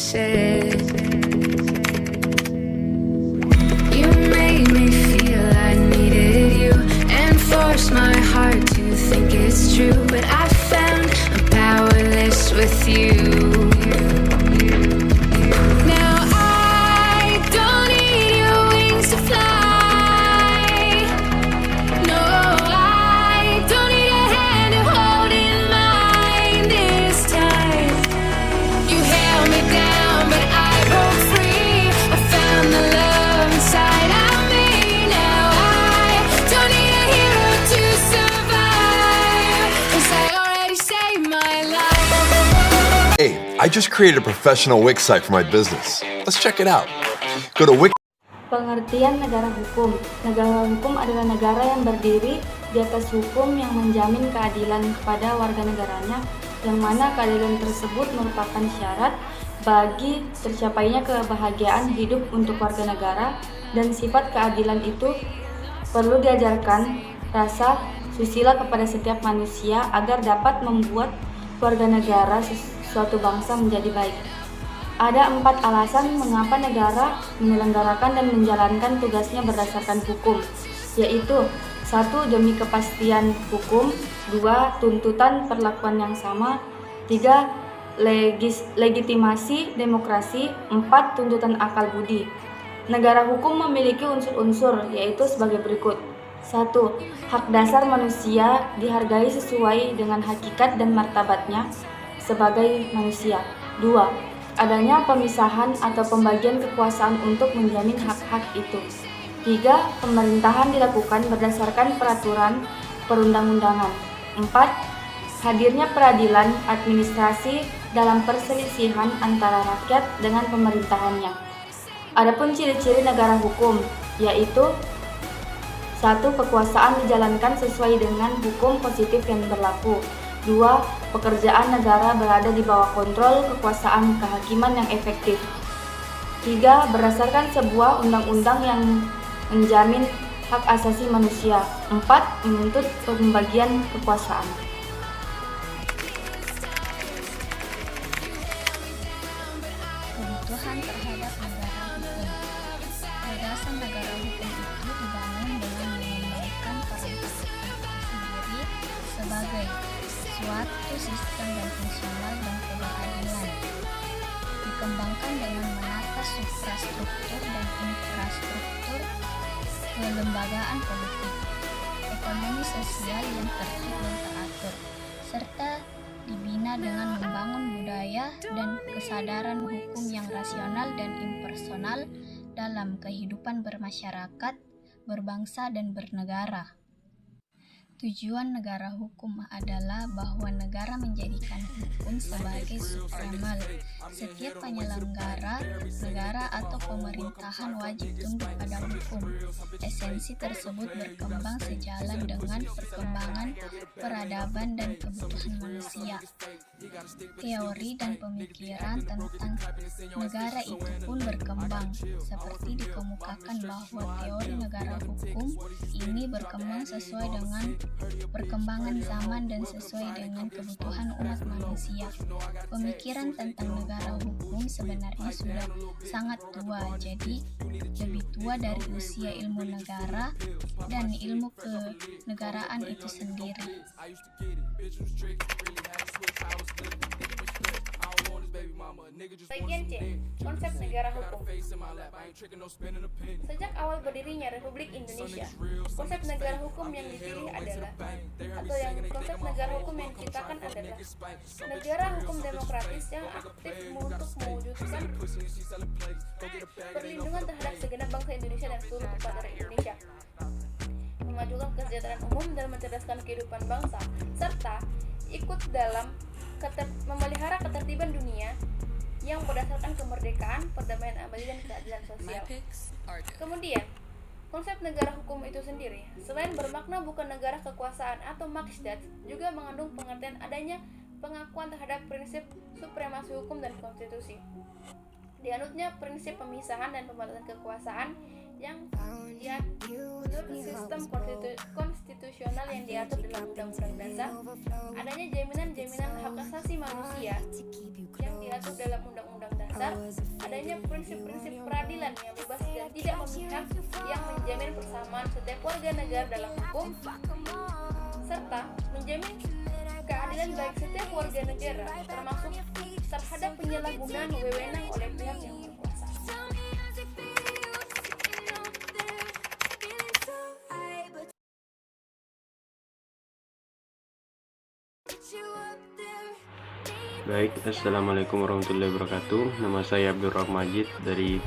said. You made me feel I needed you and forced my heart to think it's true, but I found I'm powerless with you. Now I don't need your wings to fly. No, I don't need a hand to hold in mine this time. You held me down, but I broke free. I found the love inside of me. Now I don't need a hero to survive, 'cause I already saved my life. Hey, I just created a professional Wix site for my business. Let's check it out. Go to Wix. Pengertian negara hukum. Negara hukum adalah negara yang berdiri di atas hukum yang menjamin keadilan kepada warga negaranya, yang mana keadilan tersebut merupakan syarat bagi tercapainya kebahagiaan hidup untuk warga negara, dan sifat keadilan itu perlu diajarkan rasa susila kepada setiap manusia agar dapat membuat warga negara suatu bangsa menjadi baik. Ada 4 alasan mengapa negara menyelenggarakan dan menjalankan tugasnya berdasarkan hukum, yaitu 1. Demi kepastian hukum, 2. Tuntutan perlakuan yang sama, 3. Legitimasi demokrasi, 4. Tuntutan akal budi. Negara hukum memiliki unsur-unsur, yaitu sebagai berikut. 1. Hak dasar manusia dihargai sesuai dengan hakikat dan martabatnya sebagai manusia. 2. Adanya pemisahan atau pembagian kekuasaan untuk menjamin hak-hak itu. 3. Pemerintahan dilakukan berdasarkan peraturan perundang-undangan. 4. Hadirnya peradilan administrasi dalam perselisihan antara rakyat dengan pemerintahannya. Adapun ciri-ciri negara hukum, yaitu 1. Kekuasaan dijalankan sesuai dengan hukum positif yang berlaku. 2. Pekerjaan negara berada di bawah kontrol kekuasaan kehakiman yang efektif. 3. Berdasarkan sebuah undang-undang yang menjamin hak asasi manusia. 4. Menuntut pembagian kekuasaan. Kebutuhan terhadap negara hukum. Gagasan negara hukum itu dibangun dengan mengembangkan perangkat hukum itu sendiri sebagai suatu sistem dan fungsional dan keberadilan. Dikembangkan dengan menata suprastruktur dan infrastruktur kelembagaan politik, ekonomi sosial yang tertib dan teratur, serta dibina dengan membangun budaya dan kesadaran hukum yang rasional dan impersonal dalam kehidupan bermasyarakat, berbangsa, dan bernegara. Tujuan negara hukum adalah bahwa negara menjadikan hukum sebagai supremal. Setiap penyelenggara negara atau pemerintahan wajib tunduk pada hukum. Esensi tersebut berkembang sejalan dengan perkembangan peradaban dan kebutuhan manusia. Teori dan pemikiran tentang negara itu pun berkembang, seperti dikemukakan bahwa teori negara hukum ini berkembang sesuai dengan perkembangan zaman dan sesuai dengan kebutuhan umat manusia. Pemikiran tentang negara hukum sebenarnya sudah sangat tua, jadi lebih tua dari usia ilmu negara dan ilmu kenegaraan itu sendiri. Bagian C. Konsep negara hukum. Sejak awal berdirinya Republik Indonesia, konsep negara hukum yang dipilih adalah, atau yang konsep negara hukum yang diciptakan adalah, negara hukum demokratis yang aktif untuk mewujudkan perlindungan terhadap segenap bangsa Indonesia dan seluruh kepala daerah Indonesia, memajukan kesejahteraan umum dan mencerdaskan kehidupan bangsa, serta ikut dalam memelihara ketertiban dunia yang berdasarkan kemerdekaan, perdamaian abadi, dan keadilan sosial. Kemudian, konsep negara hukum itu sendiri, selain bermakna bukan negara kekuasaan atau Marxist, juga mengandung pengertian adanya pengakuan terhadap prinsip supremasi hukum dan konstitusi. Dianutnya prinsip pemisahan dan pembatasan kekuasaan yang menurut sistem konstitusional yang diatur dalam Undang-Undang Dasar, adanya jaminan-jaminan hak asasi manusia yang diatur dalam Undang-Undang Dasar, adanya prinsip-prinsip peradilan yang bebas dan tidak memihak yang menjamin persamaan setiap warga negara dalam hukum, serta menjamin keadilan bagi setiap warga negara, termasuk terhadap penyalahgunaan wewenang oleh pihak yang berkuasa. Baik, assalamualaikum warahmatullahi wabarakatuh. Nama saya Abdul Majid dari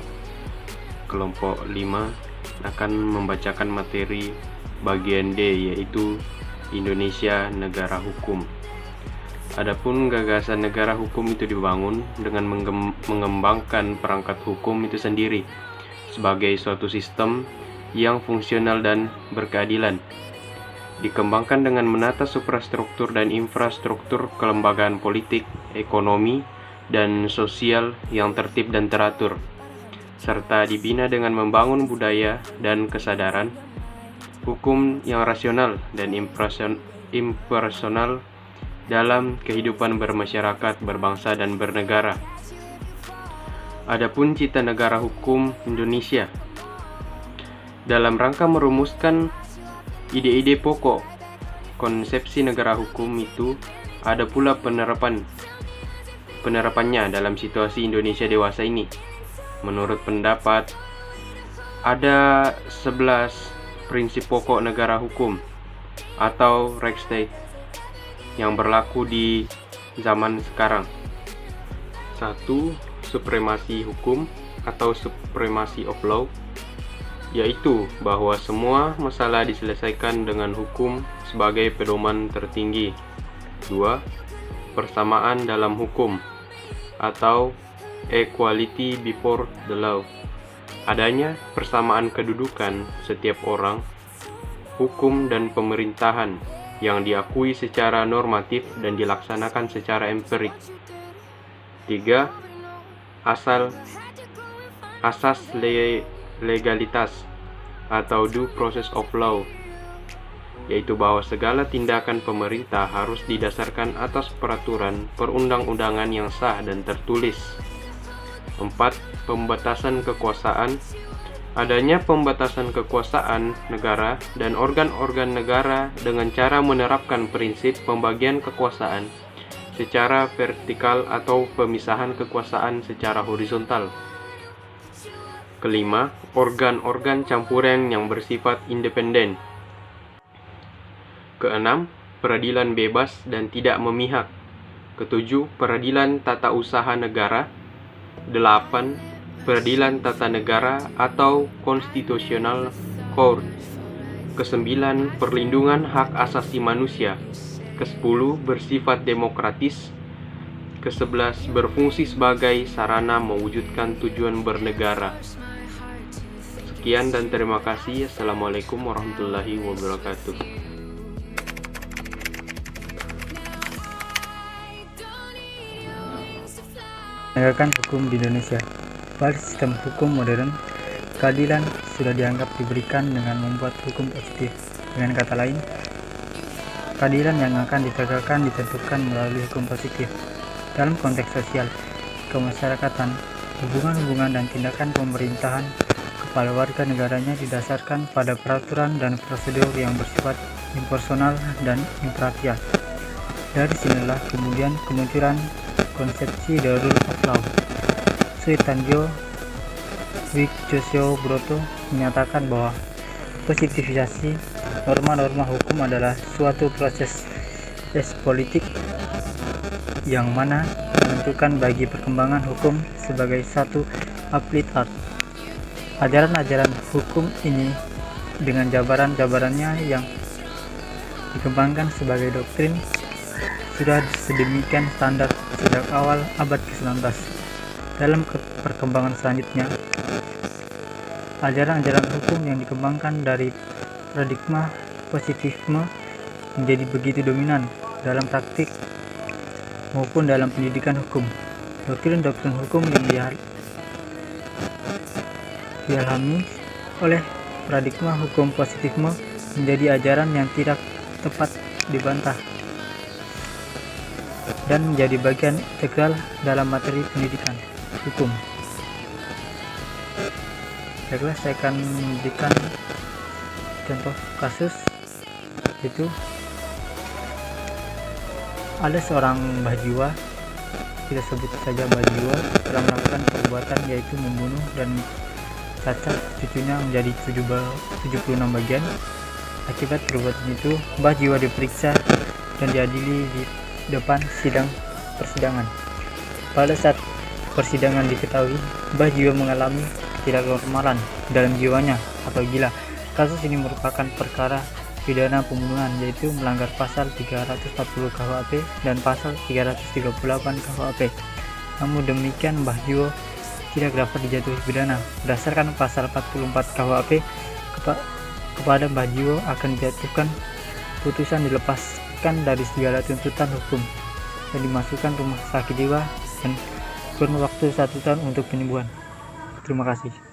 kelompok 5 akan membacakan materi bagian D, yaitu Indonesia Negara Hukum. Adapun gagasan negara hukum itu dibangun dengan mengembangkan perangkat hukum itu sendiri sebagai suatu sistem yang fungsional dan berkeadilan. Dikembangkan dengan menata suprastruktur dan infrastruktur kelembagaan politik, ekonomi, dan sosial yang tertib dan teratur, serta dibina dengan membangun budaya dan kesadaran hukum yang rasional dan impersonal dalam kehidupan bermasyarakat, berbangsa, dan bernegara. Adapun cita negara hukum Indonesia dalam rangka merumuskan ide-ide pokok konsepsi negara hukum itu, ada pula penerapannya dalam situasi Indonesia dewasa ini. Menurut pendapat, ada 11 prinsip pokok negara hukum atau Rechtsstaat yang berlaku di zaman sekarang. 1. Supremasi hukum atau supremacy of law, yaitu bahwa semua masalah diselesaikan dengan hukum sebagai pedoman tertinggi. 2. Persamaan dalam hukum atau equality before the law, adanya persamaan kedudukan setiap orang, hukum dan pemerintahan yang diakui secara normatif dan dilaksanakan secara empirik. 3. Asas legalitas atau due process of law, yaitu bahwa segala tindakan pemerintah harus didasarkan atas peraturan perundang-undangan yang sah dan tertulis. 4. Pembatasan kekuasaan, adanya pembatasan kekuasaan negara dan organ-organ negara dengan cara menerapkan prinsip pembagian kekuasaan secara vertikal atau pemisahan kekuasaan secara horizontal. 5. Organ-organ campuran yang bersifat independen. 6. Peradilan bebas dan tidak memihak. 7. Peradilan tata usaha negara. 8. Peradilan tata negara atau Constitutional Court. 9. Perlindungan hak asasi manusia. 10. Bersifat demokratis. 11. Berfungsi sebagai sarana mewujudkan tujuan bernegara. Sekian dan terima kasih. Assalamualaikum warahmatullahi wabarakatuh. Menegakkan hukum di Indonesia. Pada sistem hukum modern, keadilan sudah dianggap diberikan dengan membuat hukum positif. Dengan kata lain, keadilan yang akan ditegakkan ditentukan melalui hukum positif. Dalam konteks sosial, kemasyarakatan, hubungan-hubungan dan tindakan pemerintahan kepala warga negaranya didasarkan pada peraturan dan prosedur yang bersifat impersonal dan imperatif. Dari sinilah kemudian kemunculan konsepsi the rule of law. Suitanjo Wijoyo Broto menyatakan bahwa positivisasi norma-norma hukum adalah suatu proses politik yang mana menentukan bagi perkembangan hukum sebagai satu applied art. Ajaran-ajaran hukum ini dengan jabaran-jabarannya yang dikembangkan sebagai doktrin sudah sedemikian standar sejak awal abad ke-19. Dalam perkembangan selanjutnya, ajaran-ajaran hukum yang dikembangkan dari paradigma positivisme menjadi begitu dominan dalam praktik maupun dalam pendidikan hukum. Doktrin-doktrin hukum dialami oleh paradigma hukum positifme menjadi ajaran yang tidak tepat dibantah dan menjadi bagian integral dalam materi pendidikan hukum. Baiklah, saya akan memberikan contoh kasus, yaitu ada seorang Mbah Jiwa, kita sebut saja Mbah Jiwa, telah melakukan perbuatan yaitu membunuh dan cacat cucunya menjadi 76 bagian. Akibat perbuatan itu, Mbah Jiwa diperiksa dan diadili di depan persidangan. Pada saat persidangan diketahui Mbah Jiwa mengalami ketidaknormalan dalam jiwanya apabila kasus ini merupakan perkara pidana pembunuhan, yaitu melanggar pasal 340 KUHP dan pasal 338 KUHP. Namun demikian, Mbah Jiwa tidak dapat dijatuhi pidana. Berdasarkan pasal 44 KUHP, kepada Mbah Jiwa akan dijatuhkan putusan dilepaskan dari segala tuntutan hukum dan dimasukkan rumah sakit jiwa dan kurun waktu 1 tahun untuk penyembuhan. Terima kasih.